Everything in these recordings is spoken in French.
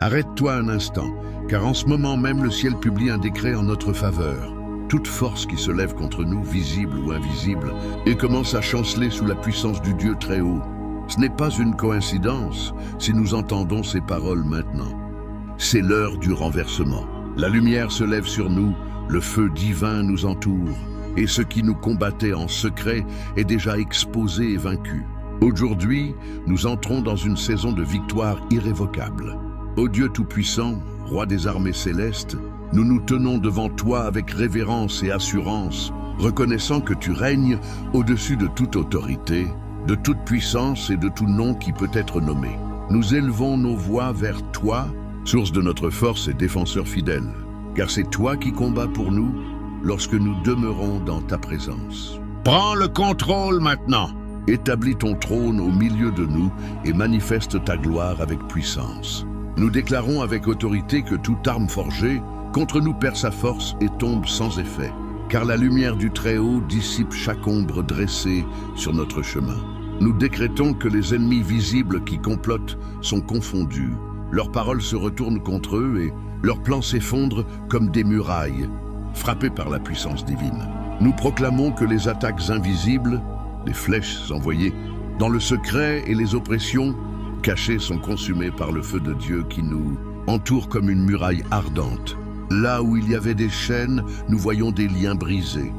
Arrête-toi un instant, car en ce moment même le ciel publie un décret en notre faveur. Toute force qui se lève contre nous, visible ou invisible, et commence à chanceler sous la puissance du Dieu très haut. Ce n'est pas une coïncidence si nous entendons ces paroles maintenant. C'est l'heure du renversement. La lumière se lève sur nous, le feu divin nous entoure, et ce qui nous combattait en secret est déjà exposé et vaincu. Aujourd'hui, nous entrons dans une saison de victoire irrévocable. Ô Dieu Tout-Puissant, Roi des armées célestes, nous nous tenons devant toi avec révérence et assurance, reconnaissant que tu règnes au-dessus de toute autorité, de toute puissance et de tout nom qui peut être nommé. Nous élevons nos voix vers toi, source de notre force et défenseur fidèle, car c'est toi qui combats pour nous lorsque nous demeurons dans ta présence. Prends le contrôle maintenant. Établis ton trône au milieu de nous et manifeste ta gloire avec puissance. Nous déclarons avec autorité que toute arme forgée contre nous perd sa force et tombe sans effet, car la lumière du Très-Haut dissipe chaque ombre dressée sur notre chemin. Nous décrétons que les ennemis visibles qui complotent sont confondus. Leurs paroles se retournent contre eux et leurs plans s'effondrent comme des murailles, frappés par la puissance divine. Nous proclamons que les attaques invisibles, les flèches envoyées dans le secret et les oppressions cachées sont consumées par le feu de Dieu qui nous entoure comme une muraille ardente. Là où il y avait des chaînes, nous voyons des liens brisés.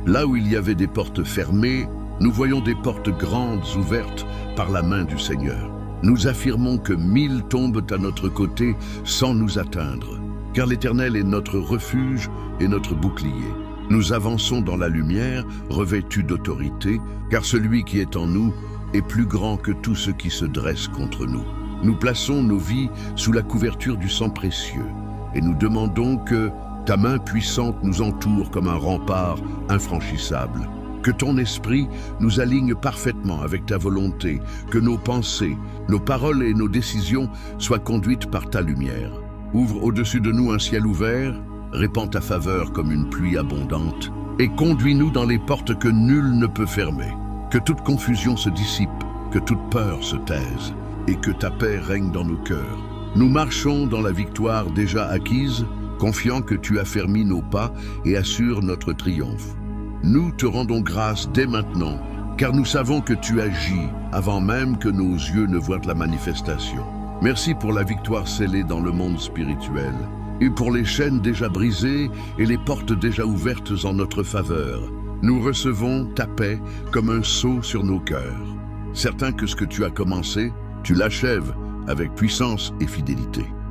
Là où il y avait des portes fermées, nous voyons des portes grandes ouvertes par la main du Seigneur. Nous affirmons que 1000 tombent à notre côté sans nous atteindre, car l'Éternel est notre refuge et notre bouclier. Nous avançons dans la lumière, revêtus d'autorité, car celui qui est en nous est plus grand que tous ceux qui se dressent contre nous. Nous plaçons nos vies sous la couverture du sang précieux, et nous demandons que ta main puissante nous entoure comme un rempart infranchissable. Que ton esprit nous aligne parfaitement avec ta volonté, que nos pensées, nos paroles et nos décisions soient conduites par ta lumière. Ouvre au-dessus de nous un ciel ouvert, répands ta faveur comme une pluie abondante, et conduis-nous dans les portes que nul ne peut fermer. Que toute confusion se dissipe, que toute peur se taise, et que ta paix règne dans nos cœurs. Nous marchons dans la victoire déjà acquise, confiant que tu affermis nos pas et assures notre triomphe. Nous te rendons grâce dès maintenant, car nous savons que tu agis avant même que nos yeux ne voient la manifestation. Merci pour la victoire scellée dans le monde spirituel, et pour les chaînes déjà brisées et les portes déjà ouvertes en notre faveur. Nous recevons ta paix comme un sceau sur nos cœurs, certains que ce que tu as commencé, tu l'achèves avec puissance et fidélité.